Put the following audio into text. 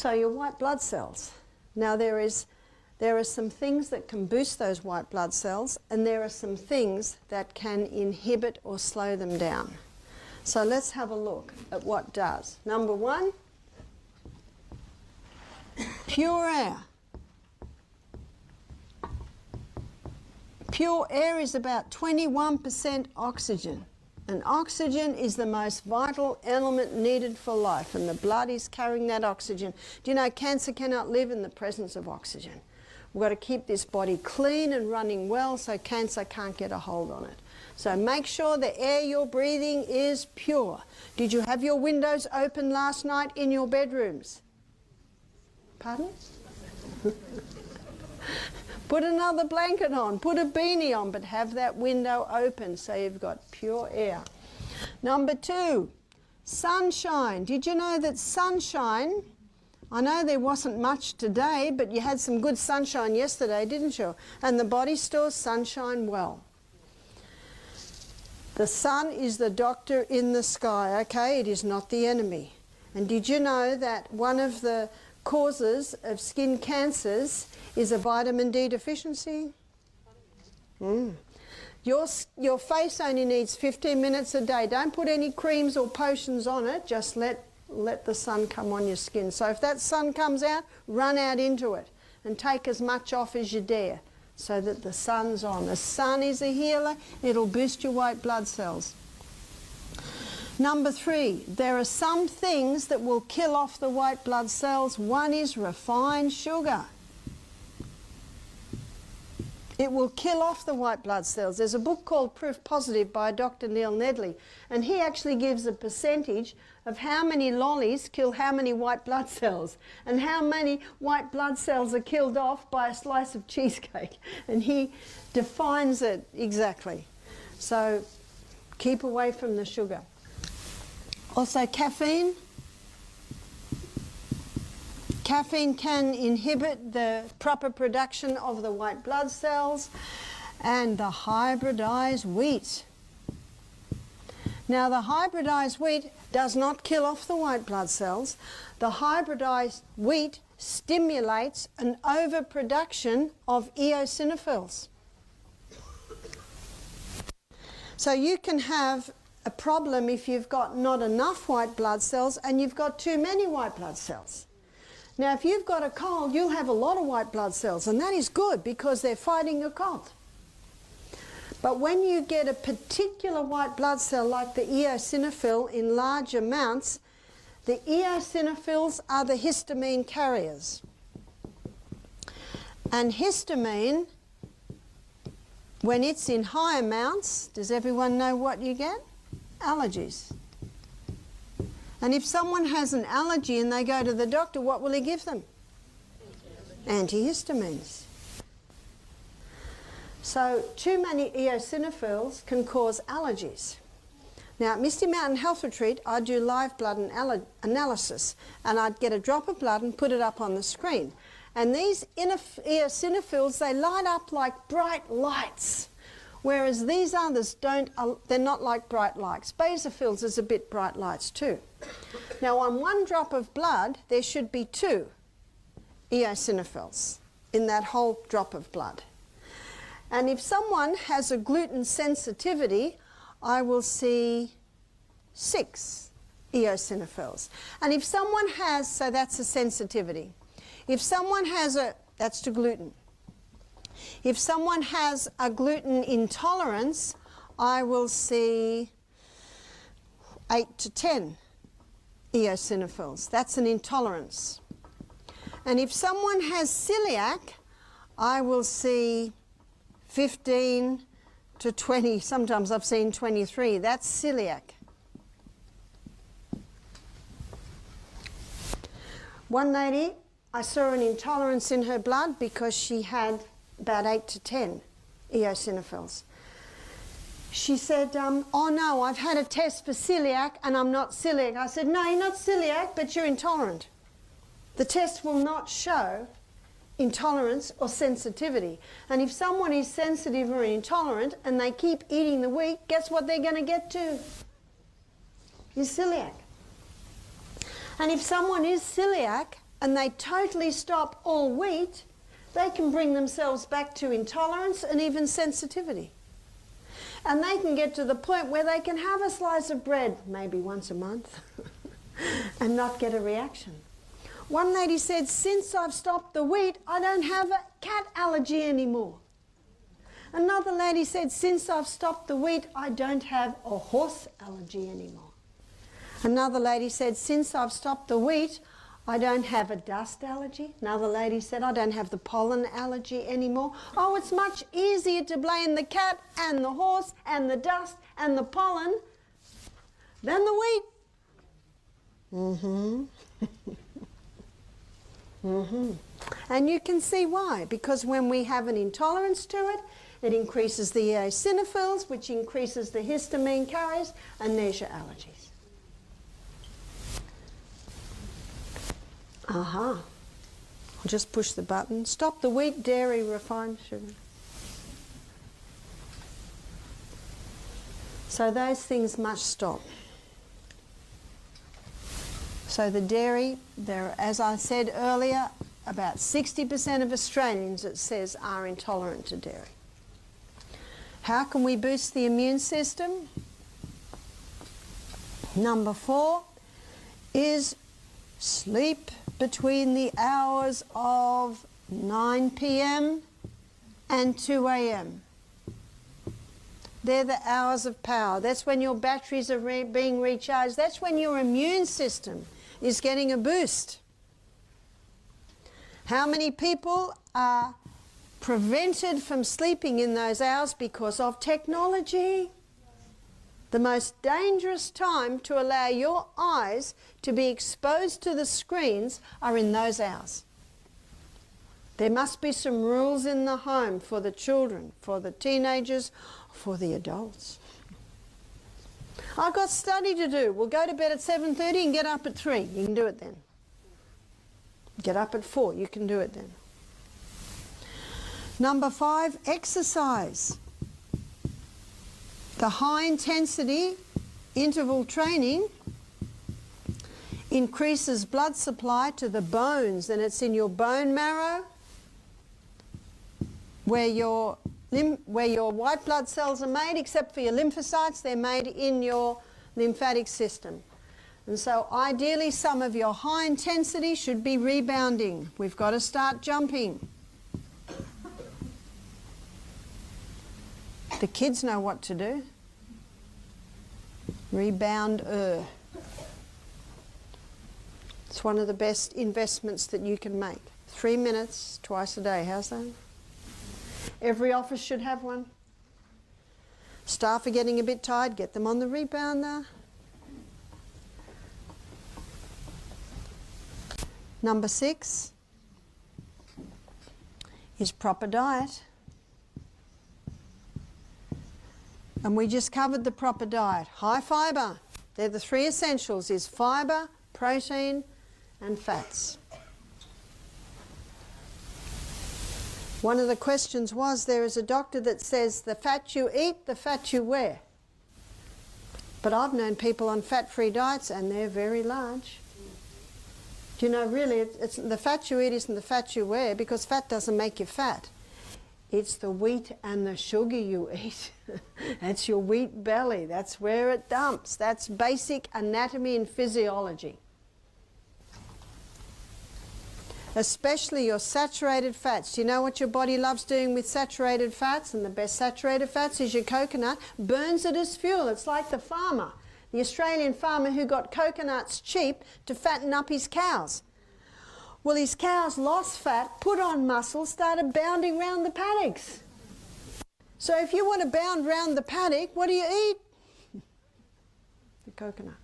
So your white blood cells. Now there are some things that can boost those white blood cells, and there are some things that can inhibit or slow them down. So let's have a look at what does. Number one, pure air. Pure air is about 21% oxygen. And oxygen is the most vital element needed for life, and the blood is carrying that oxygen. Do you know cancer cannot live in the presence of oxygen? We've got to keep this body clean and running well so cancer can't get a hold on it. So make sure the air you're breathing is pure. Did you have your windows open last night in your bedrooms? Pardon? Put another blanket on, put a beanie on, but have that window open so you've got pure air. Number two, sunshine. Did you know that sunshine, I know there wasn't much today, but you had some good sunshine yesterday, didn't you? And the body stores sunshine well. The sun is the doctor in the sky, okay? It is not the enemy. And did you know that one of the causes of skin cancers is a vitamin D deficiency? Your face only needs 15 minutes a day. Don't put any creams or potions on it. Just let the sun come on your skin. So if that sun comes out, run out into it and take as much off as you dare so that the sun's on. The sun is a healer. It'll boost your white blood cells. Number three, there are some things that will kill off the white blood cells. One is refined sugar. It will kill off the white blood cells. There's a book called Proof Positive by Dr. Neil Nedley, and he actually gives a percentage of how many lollies kill how many white blood cells and how many white blood cells are killed off by a slice of cheesecake. And he defines it exactly. So keep away from the sugar. Also caffeine. Caffeine can inhibit the proper production of the white blood cells, and the hybridized wheat. Now the hybridized wheat does not kill off the white blood cells. The hybridized wheat stimulates an overproduction of eosinophils. So you can have a problem if you've got not enough white blood cells and you've got too many white blood cells. Now, if you've got a cold, you'll have a lot of white blood cells, and that is good because they're fighting a cold. But when you get a particular white blood cell like the eosinophil in large amounts, the eosinophils are the histamine carriers. And histamine, when it's in high amounts, does everyone know what you get? Allergies. And if someone has an allergy and they go to the doctor, what will he give them? Antihistamines. So too many eosinophils can cause allergies. Now at Misty Mountain Health Retreat, I do live blood analysis, and I'd get a drop of blood and put it up on the screen. And these eosinophils, they light up like bright lights. Whereas these others don't, they're not like bright lights. Basophils is a bit bright lights too. Now on one drop of blood, there should be 2 eosinophils in that whole drop of blood. And if someone has a gluten sensitivity, I will see 6 eosinophils. And if someone has, so that's a sensitivity. If someone has that's to gluten. If someone has a gluten intolerance, I will see 8 to 10 eosinophils. That's an intolerance. And if someone has celiac, I will see 15 to 20, sometimes I've seen 23. That's celiac. One lady, I saw an intolerance in her blood because she had about 8 to 10 eosinophils. She said, oh no, I've had a test for celiac and I'm not celiac. I said, no, you're not celiac, but you're intolerant. The test will not show intolerance or sensitivity. And if someone is sensitive or intolerant and they keep eating the wheat, guess what they're going to get to? Is celiac. And if someone is celiac and they totally stop all wheat, they can bring themselves back to intolerance and even sensitivity. And they can get to the point where they can have a slice of bread maybe once a month and not get a reaction. One lady said, since I've stopped the wheat, I don't have a cat allergy anymore. Another lady said, since I've stopped the wheat, I don't have a horse allergy anymore. Another lady said, since I've stopped the wheat, I don't have a dust allergy. Another lady said, I don't have the pollen allergy anymore. Oh, it's much easier to blame the cat and the horse and the dust and the pollen than the wheat. And you can see why. Because when we have an intolerance to it, it increases the eosinophils, which increases the histamine carriers, and there's your allergies. I'll just push the button. Stop the wheat, dairy, refined sugar. So those things must stop. So the dairy, there, as I said earlier, about 60% of Australians, it says, are intolerant to dairy. How can we boost the immune system? Number 4 is sleep between the hours of 9 p.m. and 2 a.m. They're the hours of power. That's when your batteries are being recharged. That's when your immune system is getting a boost. How many people are prevented from sleeping in those hours because of technology? The most dangerous time to allow your eyes to be exposed to the screens are in those hours. There must be some rules in the home for the children, for the teenagers, for the adults. I've got study to do. We'll go to bed at 7:30 and get up at 3. You can do it then. Get up at 4. You can do it then. Number 5, exercise. The high intensity interval training increases blood supply to the bones, and it's in your bone marrow where your white blood cells are made, except for your lymphocytes. They're made in your lymphatic system. And so ideally some of your high intensity should be rebounding. We've got to start jumping. The kids know what to do. Rebounder. It's one of the best investments that you can make. 3 minutes twice a day. How's that? Every office should have one. Staff are getting a bit tired. Get them on the rebounder. Number 6 is proper diet. And we just covered the proper diet. High fibre. They're the 3 essentials, is fibre, protein and fats. One of the questions was, there is a doctor that says the fat you eat, the fat you wear. But I've known people on fat-free diets and they're very large. Do you know, really, it's the fat you eat isn't the fat you wear, because fat doesn't make you fat. It's the wheat and the sugar you eat. That's your wheat belly. That's where it dumps. That's basic anatomy and physiology. Especially your saturated fats. Do you know what your body loves doing with saturated fats? And the best saturated fats is your coconut. Burns it as fuel. It's like the farmer, the Australian farmer who got coconuts cheap to fatten up his cows. Well, his cows lost fat, put on muscle, started bounding round the paddocks. So if you want to bound round the paddock, what do you eat? The coconut.